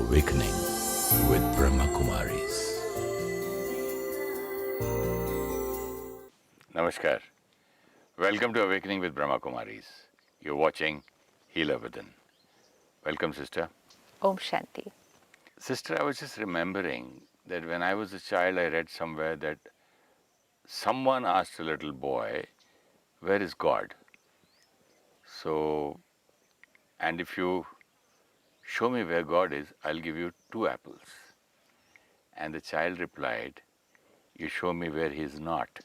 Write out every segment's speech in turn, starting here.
Awakening with Brahma Kumaris. Namaskar. Welcome to Awakening with Brahma Kumaris. You're watching Healer Within. Welcome, sister. Om Shanti. Sister, I was just remembering that when I was a child, I read somewhere that someone asked a little boy, "Where is God?" So, and if you show me where God is, I'll give you 2 apples. And the child replied, "You show me where He is not,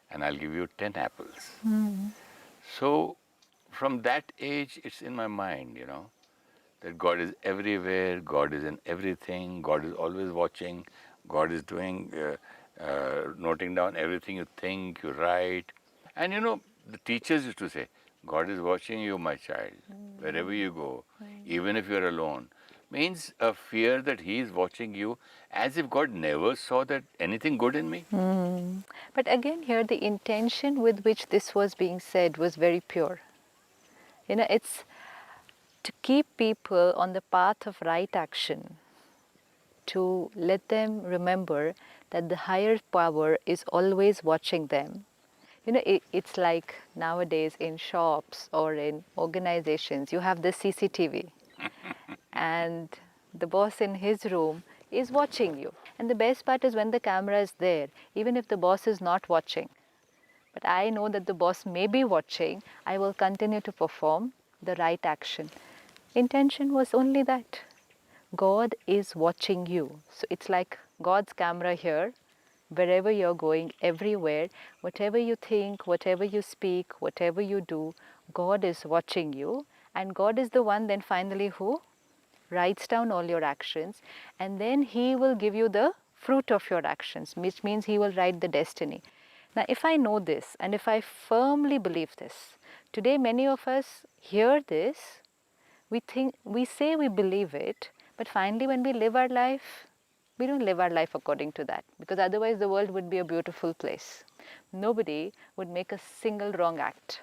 and I'll give you 10 apples." So, from that age, it's in my mind, that God is everywhere, God is in everything, God is always watching, God is doing, noting down everything you think, you write. And the teachers used to say, God is watching you, my child, wherever you go, even if you're alone. Means a fear that He is watching you, as if God never saw that anything good in me. But again, here the intention with which this was being said was very pure. It's to keep people on the path of right action, to let them remember that the higher power is always watching them. It's like nowadays in shops or in organizations, you have the CCTV and the boss in his room is watching you. And the best part is when the camera is there, even if the boss is not watching, but I know that the boss may be watching, I will continue to perform the right action. Intention was only that. God is watching you. So it's like God's camera here, wherever you're going, everywhere, whatever you think, whatever you speak, whatever you do, God is watching you. And God is the one then finally who writes down all your actions, and then He will give you the fruit of your actions, which means He will write the destiny. Now, if I know this and if I firmly believe this, today many of us hear this, we say we believe it, but finally when we live our life, we don't live our life according to that, because otherwise the world would be a beautiful place. Nobody would make a single wrong act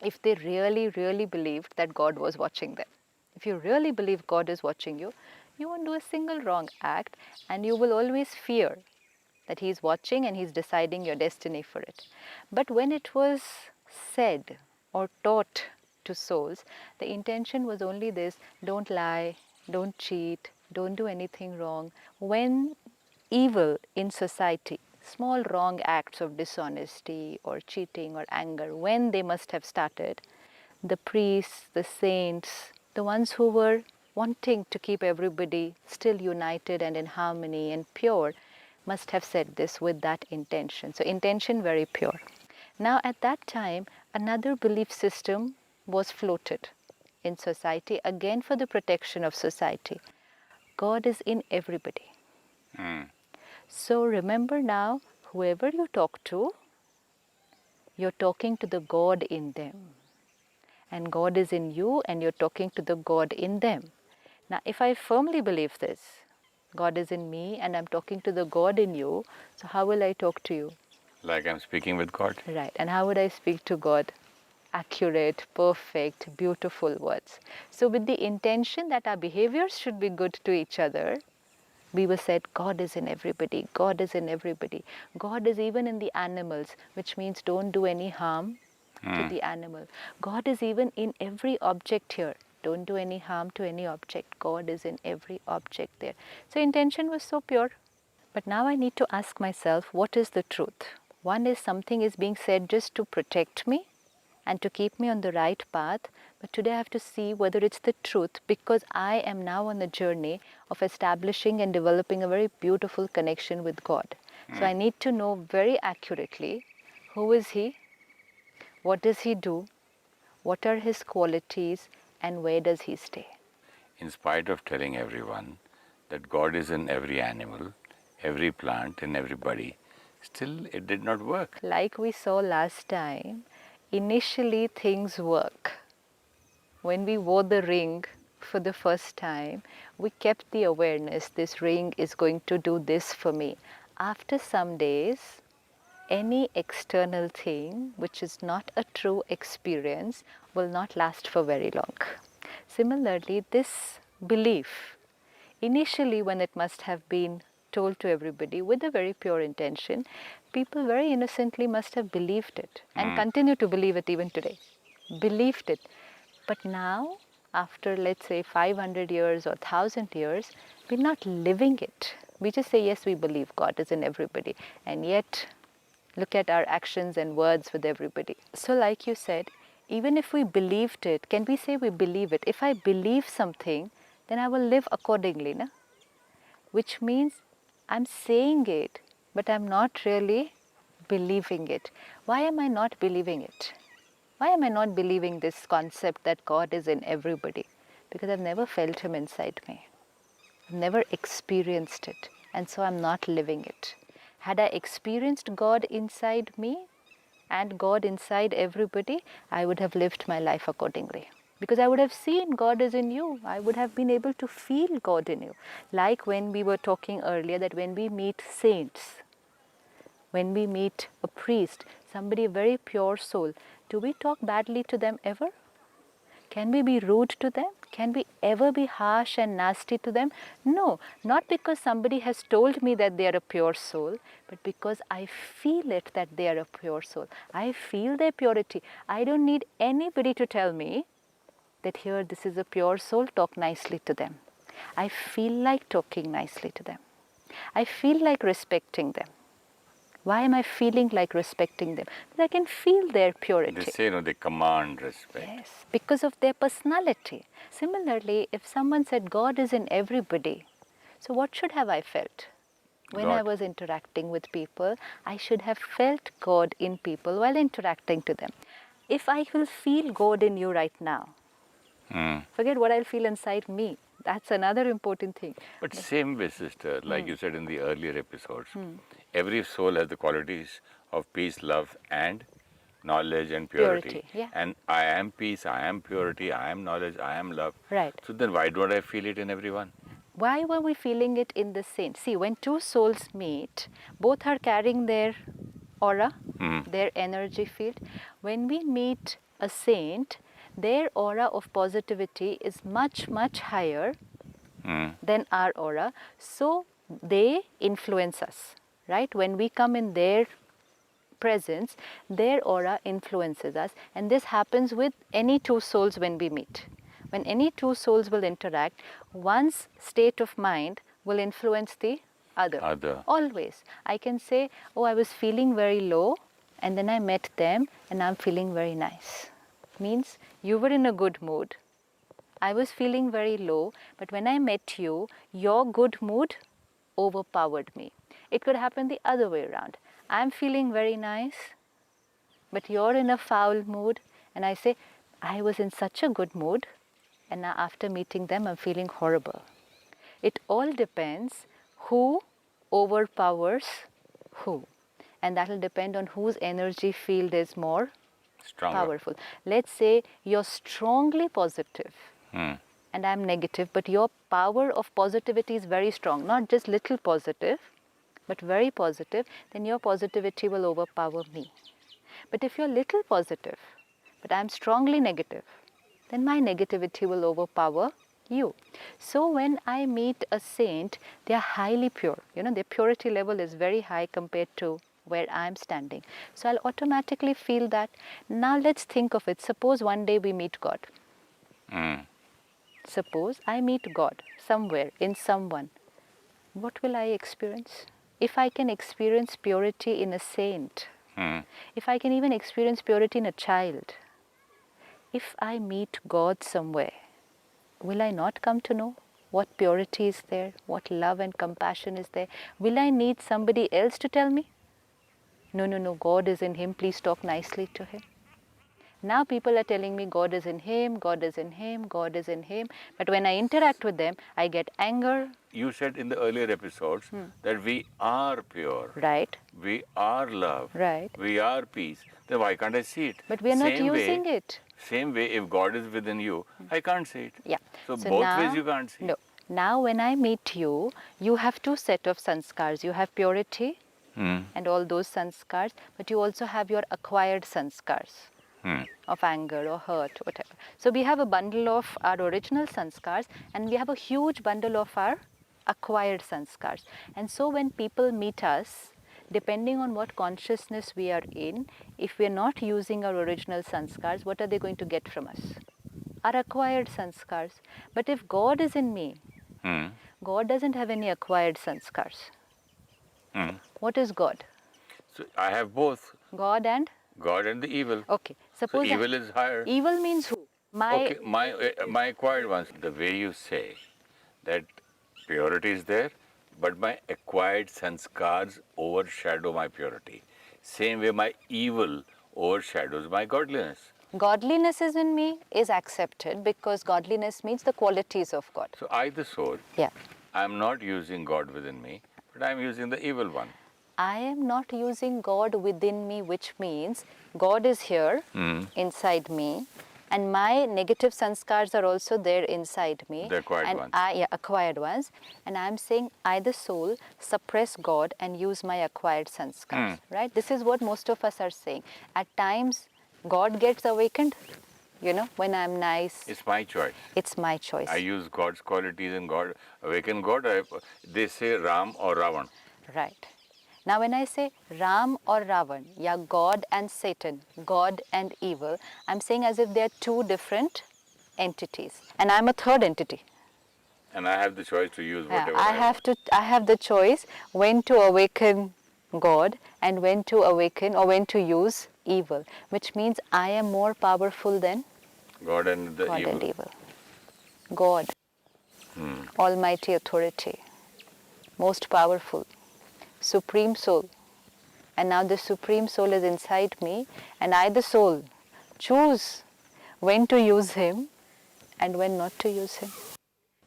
if they really, really believed that God was watching them. If you really believe God is watching you, you won't do a single wrong act, and you will always fear that He is watching and He is deciding your destiny for it. But when it was said or taught to souls, the intention was only this: don't lie, don't cheat, don't do anything wrong. When evil in society, small wrong acts of dishonesty or cheating or anger, when they must have started, the priests, the saints, the ones who were wanting to keep everybody still united and in harmony and pure, must have said this with that intention. So intention very pure. Now at that time, another belief system was floated in society, again for the protection of society. God is in everybody. So remember now, whoever you talk to, you're talking to the God in them. And God is in you and you're talking to the God in them. Now, if I firmly believe this, God is in me and I'm talking to the God in you, so how will I talk to you? Like I'm speaking with God. Right. And how would I speak to God? Accurate, perfect, beautiful words. So with the intention that our behaviors should be good to each other, we were said God is in everybody, God is in everybody. God is even in the animals, which means don't do any harm to the animal. God is even in every object here. Don't do any harm to any object. God is in every object there. So intention was so pure. But now I need to ask myself, what is the truth? One is something is being said just to protect me and to keep me on the right path. But today I have to see whether it's the truth, because I am now on the journey of establishing and developing a very beautiful connection with God. So I need to know very accurately, who is He? What does He do? What are His qualities? And where does He stay? In spite of telling everyone that God is in every animal, every plant, and everybody, still it did not work. Like we saw last time, initially things work. When we wore the ring for the first time, we kept the awareness, this ring is going to do this for me. After some days, any external thing which is not a true experience will not last for very long. Similarly, this belief initially when it must have been told to everybody with a very pure intention, people very innocently must have believed it and continue to believe it even today. Believed it. But now, after let's say 500 years or 1000 years, we're not living it. We just say, yes, we believe God is in everybody. And yet, look at our actions and words with everybody. So like you said, even if we believed it, can we say we believe it? If I believe something, then I will live accordingly, na? Which means I'm saying it, but I'm not really believing it. Why am I not believing it? Why am I not believing this concept that God is in everybody? Because I've never felt Him inside me. I've never experienced it, and so I'm not living it. Had I experienced God inside me and God inside everybody, I would have lived my life accordingly. Because I would have seen God is in you. I would have been able to feel God in you. Like when we were talking earlier that when we meet saints, when we meet a priest, somebody very pure soul, do we talk badly to them ever? Can we be rude to them? Can we ever be harsh and nasty to them? No, not because somebody has told me that they are a pure soul, but because I feel it that they are a pure soul. I feel their purity. I don't need anybody to tell me that here this is a pure soul, talk nicely to them. I feel like talking nicely to them. I feel like respecting them. Why am I feeling like respecting them? Because I can feel their purity. They say, they command respect. Yes, because of their personality. Similarly, if someone said God is in everybody, so what should have I felt? When I God. was interacting with people, I should have felt God in people while interacting to them. If I will feel God in you right now, forget what I'll feel inside me. That's another important thing. But same way, sister, like you said in the earlier episodes, every soul has the qualities of peace, love, and knowledge and purity. Purity, yeah. And I am peace, I am purity, I am knowledge, I am love. Right. So then why don't I feel it in everyone? Why were we feeling it in the saint? See, when two souls meet, both are carrying their aura, their energy field. When we meet a saint, their aura of positivity is much, much higher than our aura. So they influence us, right? When we come in their presence, their aura influences us. And this happens with any two souls when we meet. When any two souls will interact, one's state of mind will influence the other. Always. I can say, oh, I was feeling very low, and then I met them, and I'm feeling very nice. Means you were in a good mood. I was feeling very low, but when I met you, your good mood overpowered me. It could happen the other way around. I'm feeling very nice, but you're in a foul mood, and I say, I was in such a good mood, and now after meeting them, I'm feeling horrible. It all depends who overpowers who, and that will depend on whose energy field is more Stronger. powerful. Let's say you're strongly positive and I'm negative, but your power of positivity is very strong, not just little positive, but very positive, then your positivity will overpower me. But if you're little positive, but I'm strongly negative, then my negativity will overpower you. So when I meet a saint, they are highly pure. Their purity level is very high compared to where I'm standing. So I'll automatically feel that. Now let's think of it. Suppose one day we meet God. Suppose I meet God somewhere, in someone. What will I experience? If I can experience purity in a saint, if I can even experience purity in a child, if I meet God somewhere, will I not come to know what purity is there, what love and compassion is there? Will I need somebody else to tell me? No, God is in him, please talk nicely to him. Now people are telling me God is in him, God is in him, God is in him. But when I interact with them, I get anger. You said in the earlier episodes that we are pure. Right. We are love. Right. We are peace. Then why can't I see it? But we are not using it. Same way, if God is within you, I can't see it. Yeah. So both now, ways you can't see. No. Now when I meet you, you have two set of sanskars. You have purity and all those sanskars, but you also have your acquired sanskars of anger or hurt, whatever. So we have a bundle of our original sanskars and we have a huge bundle of our acquired sanskars. And so when people meet us, depending on what consciousness we are in, if we are not using our original sanskars, what are they going to get from us? Our acquired sanskars. But if God is in me, God doesn't have any acquired sanskars. What is God? So I have both, God and? God and the evil. Okay. So Suppose evil is higher. evil means who? Okay, my acquired ones. The way you say that purity is there, but my acquired sanskars overshadow my purity. Same way my evil overshadows my godliness. Godliness is in me is accepted because godliness means the qualities of God. So I, the soul, Yeah. I'm not using God within me, but I'm using the evil one. I am not using God within me, which means God is here inside me, and my negative sanskars are also there inside me. The acquired and ones. Acquired ones. And I'm saying I, the soul, suppress God and use my acquired sanskars. Right? This is what most of us are saying. At times, God gets awakened. When I'm nice, It's my choice. it's my choice. I use God's qualities and God, awaken God. They say Ram or Ravan. Right. Now when I say Ram or Ravan, yeah, God and Satan, God and evil, I'm saying as if they're two different entities. And I'm a third entity. And I have the choice to use whatever I have the choice when to awaken God and when to awaken or when to use evil, which means I am more powerful than God and the God evil. and evil. God, Almighty authority, most powerful, Supreme Soul. And now the Supreme Soul is inside me, and I, the soul, choose when to use Him and when not to use Him.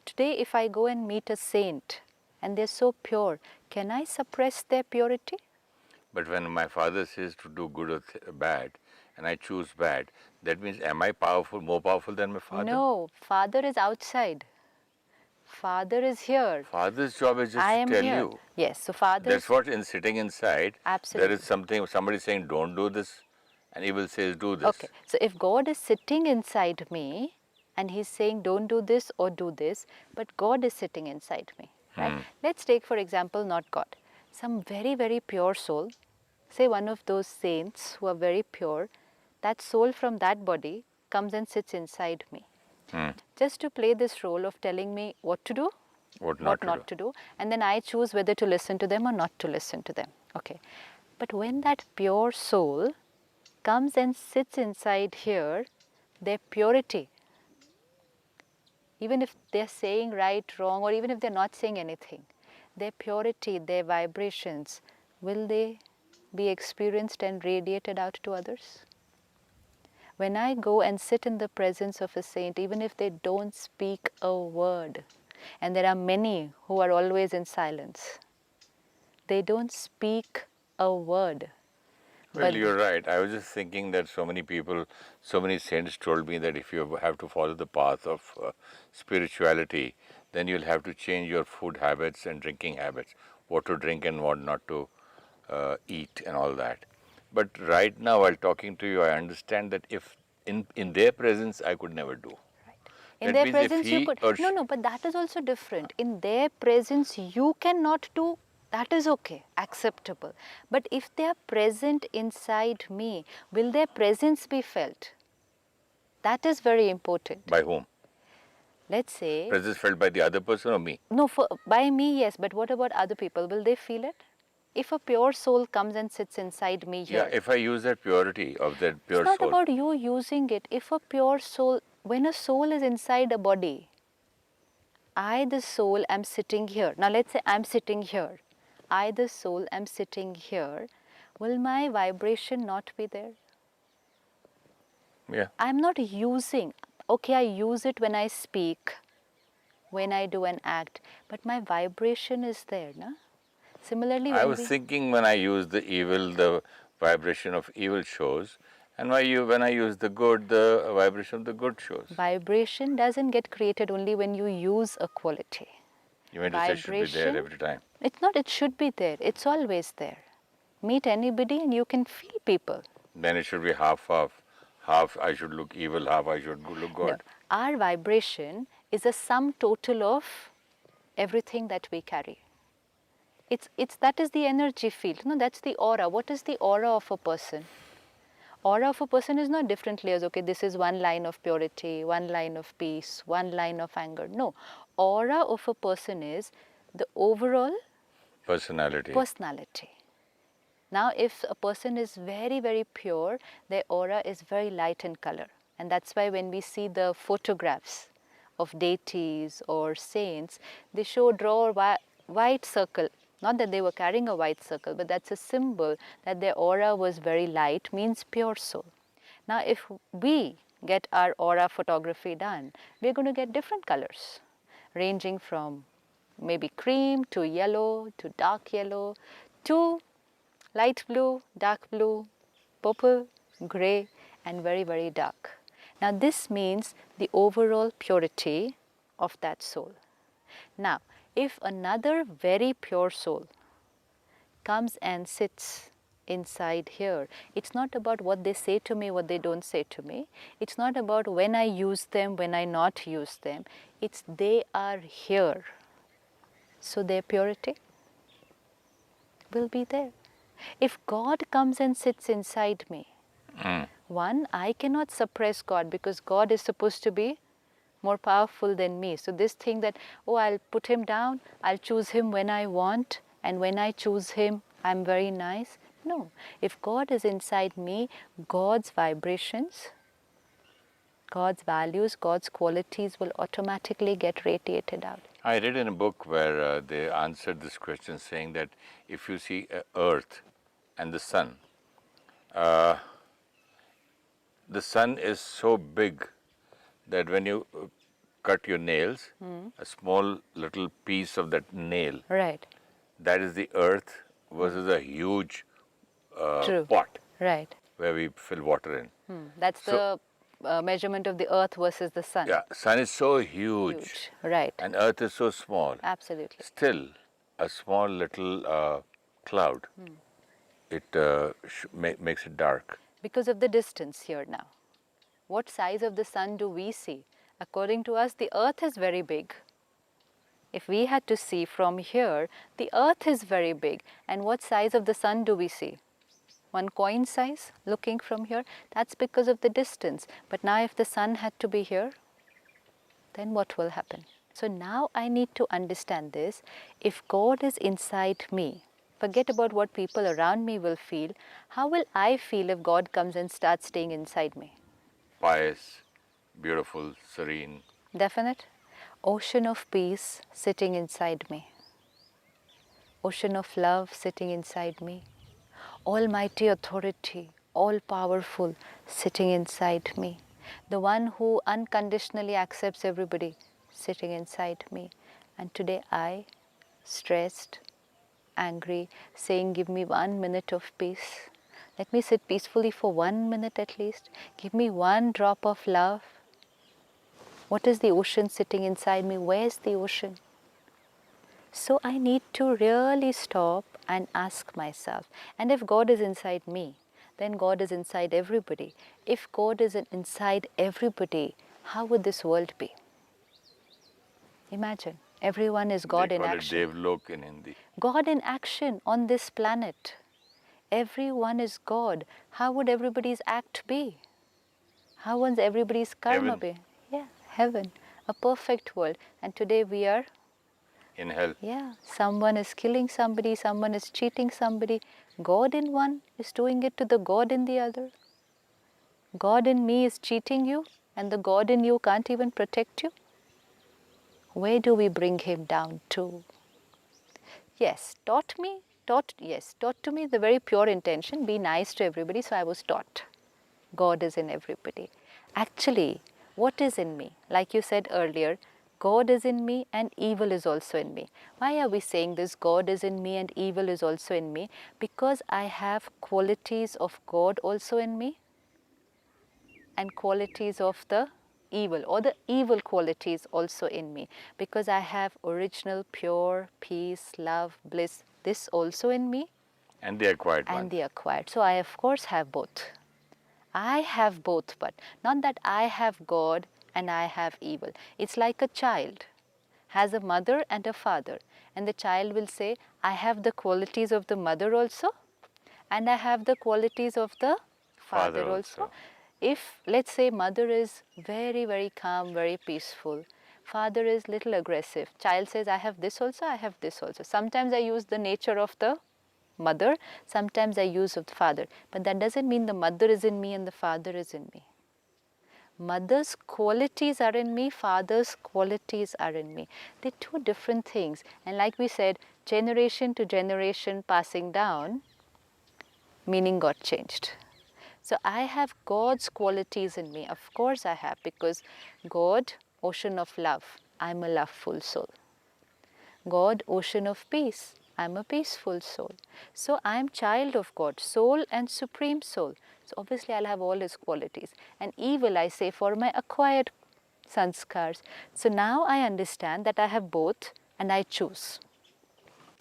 Today, if I go and meet a saint and they're so pure, can I suppress their purity? But when my father says to do good or bad, and I choose bad, that means am I powerful, more powerful than my father? No, Father is outside. Father is here. Father's job is just I to am tell here. you. Yes, so Father. That's what in sitting inside, Absolutely. there is something, somebody saying don't do this, and evil says do this. Okay, so if God is sitting inside me and He's saying don't do this or do this, but God is sitting inside me, right? Let's take for example not God, some very, very pure soul, say one of those saints who are very pure, that soul from that body comes and sits inside me. Just to play this role of telling me what to do, What not to do, and then I choose whether to listen to them or not to listen to them. Okay, but when that pure soul comes and sits inside here, their purity, even if they're saying right, wrong, or even if they're not saying anything, their purity, their vibrations, will they be experienced and radiated out to others? When I go and sit in the presence of a saint, even if they don't speak a word, and there are many who are always in silence, they don't speak a word. Well, you're right. I was just thinking that so many people, so many saints told me that if you have to follow the path of spirituality, then you'll have to change your food habits and drinking habits, what to drink and what not to eat and all that. But right now, while talking to you, I understand that if in their presence, I could never do. In That their means if presence you he could. or No, but that is also different. In their presence you cannot do. That is okay, acceptable. But if they are present inside me, will their presence be felt? That is very important. By whom? Let's say, Presence felt by the other person or me? no, by me, yes, but what about other people? Will they feel it? If a pure soul comes and sits inside me here. Yeah, if I use that purity of that pure it's not soul. about you using it. If a pure soul, when a soul is inside a body, I, the soul, am sitting here. Now let's say I'm sitting here. I, the soul, am sitting here. Will my vibration not be there? Yeah. I'm not using. Okay, I use it when I speak, when I do an act, but my vibration is there, no? Similarly, I was thinking when I use the evil, the vibration of evil shows, and when I use the good, the vibration of the good shows. Vibration doesn't get created only when you use a quality. You mean to say it should be there every time? It's not, it should be there. It's always there. Meet anybody and you can feel people. Then it should be half-half. Half I should look evil, half I should look good. No, our vibration is a sum total of everything that we carry. That is the energy field. No, that's the aura. What is the aura of a person? Aura of a person is not different layers. Okay, this is one line of purity, one line of peace, one line of anger. No, aura of a person is the overall personality. Now, if a person is very, very pure, their aura is very light in color. And that's why when we see the photographs of deities or saints, they draw a white circle. Not that they were carrying a white circle, but that's a symbol that their aura was very light, means pure soul. Now, if we get our aura photography done, we're going to get different colors, ranging from maybe cream to yellow to dark yellow to light blue, dark blue, purple, grey, and very, very dark. Now, this means the overall purity of that soul. Now, if another very pure soul comes and sits inside here, it's not about what they say to me, what they don't say to me. It's not about when I use them, when I not use them. It's they are here. So their purity will be there. If God comes and sits inside me, one, I cannot suppress God because God is supposed to be more powerful than me. So this thing that, oh, I'll put him down, I'll choose him when I want, and when I choose him, I'm very nice. No, if God is inside me, God's vibrations, God's values, God's qualities will automatically get radiated out. I read in a book where they answered this question saying that if you see Earth and the sun is so big that when you cut your nails, a small little piece of that nail, Right. that is the earth versus a huge True. pot Right. where we fill water in. That's the measurement of the earth versus the sun. Yeah, sun is so huge, Right. and earth is so small. Absolutely. Still, a small little cloud, it makes it dark. Because of the distance here now. What size of the sun do we see? According to us, the earth is very big. If we had to see from here, the earth is very big. And what size of the sun do we see? One coin size looking from here? That's because of the distance. But now if the sun had to be here, then what will happen? So now I need to understand this. If God is inside me, forget about what people around me will feel. How will I feel if God comes and starts staying inside me? Pious, beautiful, serene. Definite. Ocean of peace sitting inside me. Ocean of love sitting inside me. Almighty authority, all powerful, sitting inside me. The one who unconditionally accepts everybody, sitting inside me. And today I, stressed, angry, saying, give me 1 minute of peace. Let me sit peacefully for 1 minute at least. Give me one drop of love. What is the ocean sitting inside me? Where's the ocean? So I need to really stop and ask myself. And if God is inside me, then God is inside everybody. If God is inside everybody, how would this world be? Imagine, everyone is God in action. They call it Devlok in Hindi. God in action on this planet. Everyone is God. How would everybody's act be? How would everybody's karma be? Yeah, heaven, a perfect world. And today we are in hell. Yeah, someone is killing somebody, someone is cheating somebody. God in one is doing it to the God in the other. God in me is cheating you, and the God in you can't even protect you. Where do we bring him down to? Yes, taught to me the very pure intention, be nice to everybody, so I was taught. God is in everybody. Actually, what is in me? Like you said earlier, God is in me and evil is also in me. Why are we saying this? God is in me and evil is also in me? Because I have qualities of God also in me and qualities of the evil, or the evil qualities also in me. Because I have original, pure, peace, love, bliss, this also in me. And the acquired one. And the acquired. So I of course have both. I have both, but not that I have God and I have evil. It's like a child has a mother and a father, and the child will say, I have the qualities of the mother also, and I have the qualities of the Father father also. also. If, let's say, mother is very, very calm, very peaceful, father is little aggressive, child says, I have this also, I have this also. Sometimes I use the nature of the mother, sometimes I use of the father. But that doesn't mean the mother is in me and the father is in me. Mother's qualities are in me, father's qualities are in me. They're two different things. And like we said, generation to generation passing down, meaning got changed. So I have God's qualities in me. Of course I have, because God, ocean of love, I'm a loveful soul. God, ocean of peace, I'm a peaceful soul. So I'm child of God, soul and supreme soul. So obviously I'll have all his qualities. And evil, I say, for my acquired sanskars. So now I understand that I have both and I choose.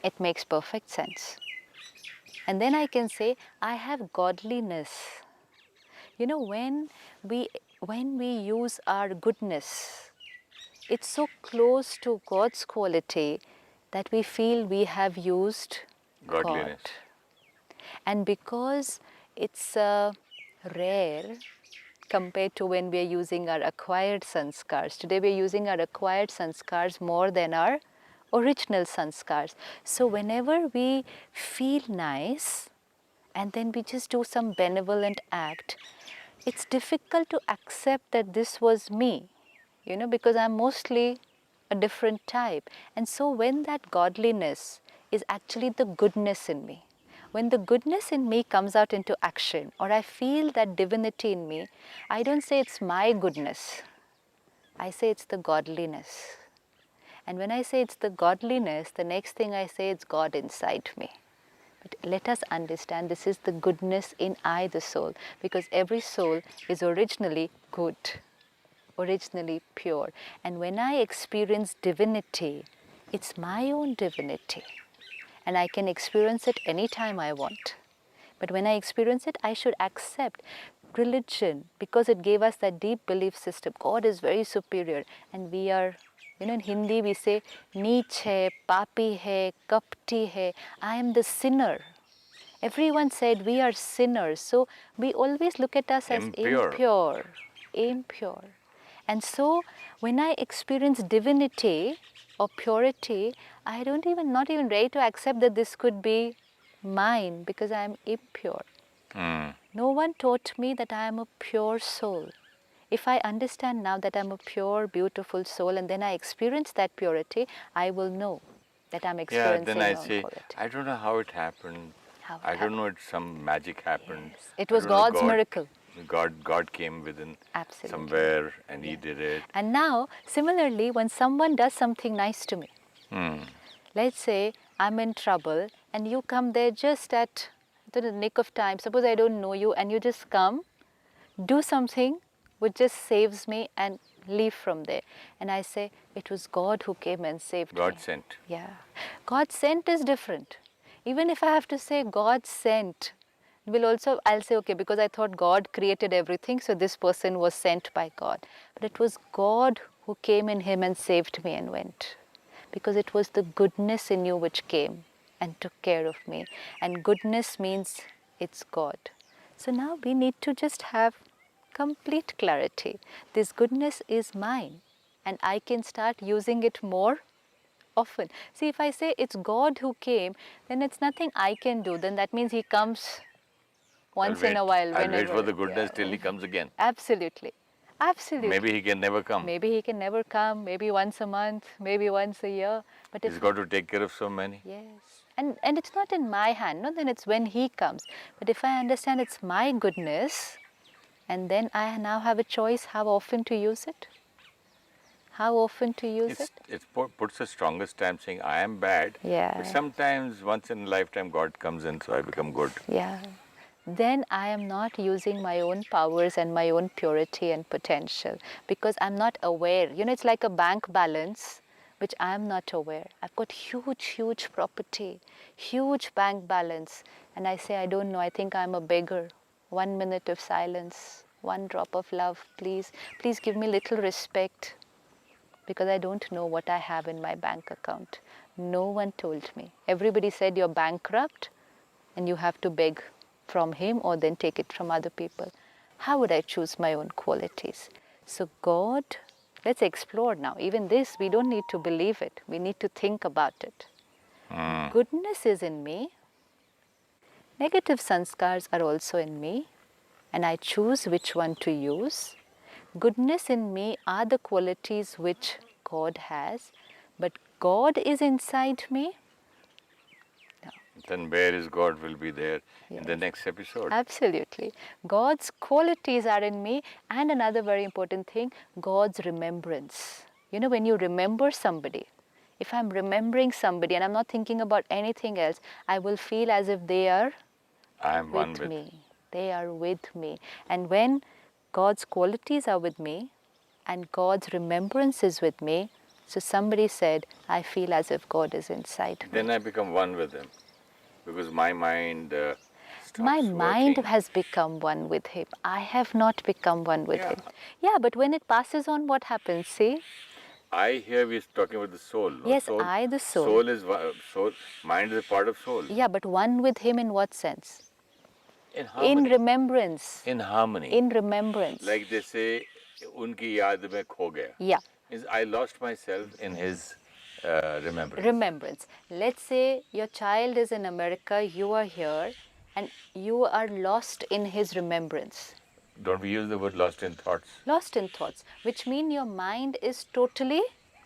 It makes perfect sense. And then I can say, I have godliness. You know, when we use our goodness, it's so close to God's quality that we feel we have used God. Godliness. And because it's rare compared to when we are using our acquired sanskars. Today we are using our acquired sanskars more than our original sanskars. So whenever we feel nice and then we just do some benevolent act, it's difficult to accept that this was me, you know, because I'm mostly a different type. And so when that godliness is actually the goodness in me, when the goodness in me comes out into action, or I feel that divinity in me, I don't say it's my goodness, I say it's the godliness. And when I say it's the godliness, the next thing I say it's God inside me. But let us understand this is the goodness in I, the soul, because every soul is originally good, originally pure. And when I experience divinity, it's my own divinity. And I can experience it anytime I want. But when I experience it, I should accept religion, because it gave us that deep belief system. God is very superior, and we are, you know, in Hindi we say, Neech hai, papi hai, kapti hai. I am the sinner. Everyone said we are sinners, so we always look at us as Impure. impure. And so when I experience divinity or purity, I don't even, not even ready to accept that this could be mine, because I am impure. No one taught me that I am a pure soul. If I understand now that I'm a pure, beautiful soul, and then I experience that purity, I will know that I'm Yeah, experiencing then I my own say, quality. I don't know how it happened. How it I don't happened. know, it's some magic happened. Yes. It I was don't know, God's miracle. God came within Absolutely. somewhere and He Yes. did it. And now, similarly, when someone does something nice to me, let's say I'm in trouble and you come there just at the nick of time. Suppose I don't know you and you just come, do something which just saves me and leave from there. And I say, it was God who came and saved me. God sent. Yeah. God sent is different. Even if I have to say God sent, will also, I'll say, okay, because I thought God created everything, so this person was sent by God. But it was God who came in him and saved me and went. Because it was the goodness in you which came and took care of me. And goodness means it's God. So now we need to just have complete clarity. This goodness is mine, and I can start using it more often. See, if I say it's God who came, then it's nothing I can do. Then that means He comes once in a while, I'll wait for whenever. the goodness Yeah. till He comes again. Absolutely. Absolutely. Maybe He can never come. Maybe He can never come, maybe once a month, maybe once a year. But He's if got to take care of so many. yes. And it's not in my hand, no, then it's when He comes. But if I understand it's my goodness, and then I now have a choice how often to use it. How often to use it? It puts a stronger stamp saying, I am bad. Yeah. But sometimes, once in a lifetime, God comes in, so I become good. Yeah. Then I am not using my own powers and my own purity and potential, because I'm not aware. You know, it's like a bank balance which I'm not aware. I've got huge property, huge bank balance, and I say, I don't know, I think I'm a beggar. 1 minute of silence, one drop of love, please. Please give me little respect. because I don't know what I have in my bank account. No one told me. Everybody said you're bankrupt and you have to beg from him or then take it from other people. How would I choose my own qualities? So God, let's explore now. Even this, we don't need to believe it. We need to think about it. Goodness is in me. Negative sanskars are also in me, and I choose which one to use. Goodness in me are the qualities which God has, but God is inside me. Then where is God will be there in the Yes. next episode. Absolutely. God's qualities are in me, and another very important thing, God's remembrance. You know, when you remember somebody, if I'm remembering somebody and I'm not thinking about anything else, I will feel as if they are I am one with with. me. They are with me. And when God's qualities are with me and God's remembrance is with me, so somebody said, I feel as if God is inside me. Then I become one with Him, because my mind stops My mind working. has become one with Him. I have not become one with Yeah. Him. Yeah, but when it passes on, what happens? See? I here we're talking about the soul. No? Yes, soul, I, the soul. Soul is soul. Mind is a part of soul. Yeah, but one with Him in what sense? In harmony. In remembrance. In harmony. In remembrance. Like they say, unki yaad mein kho gaya. Yeah. Means I lost myself in His remembrance. Remembrance. Let's say your child is in America, you are here, and you are lost in his remembrance. Don't we use the word lost in thoughts? Lost in thoughts, which mean your mind is totally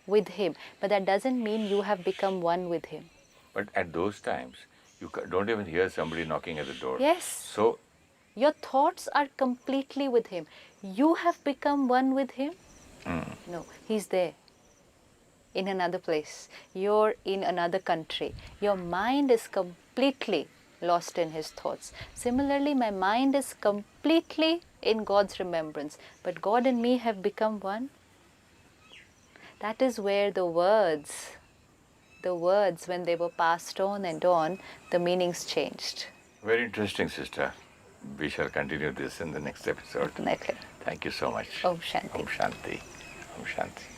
with him, but that doesn't mean you have become one with him. But at those times, you don't even hear somebody knocking at the door. Yes. So Your thoughts are completely with him. You have become one with him? No, he's there in another place. You're in another country. Your mind is completely lost in his thoughts. Similarly, my mind is completely in God's remembrance, but God and me have become one. That is where the words, when they were passed on and on, the meanings changed. very interesting, sister. We shall continue this in the next episode. Definitely. Thank you so much. Om Shanti. Om Shanti. Om Shanti.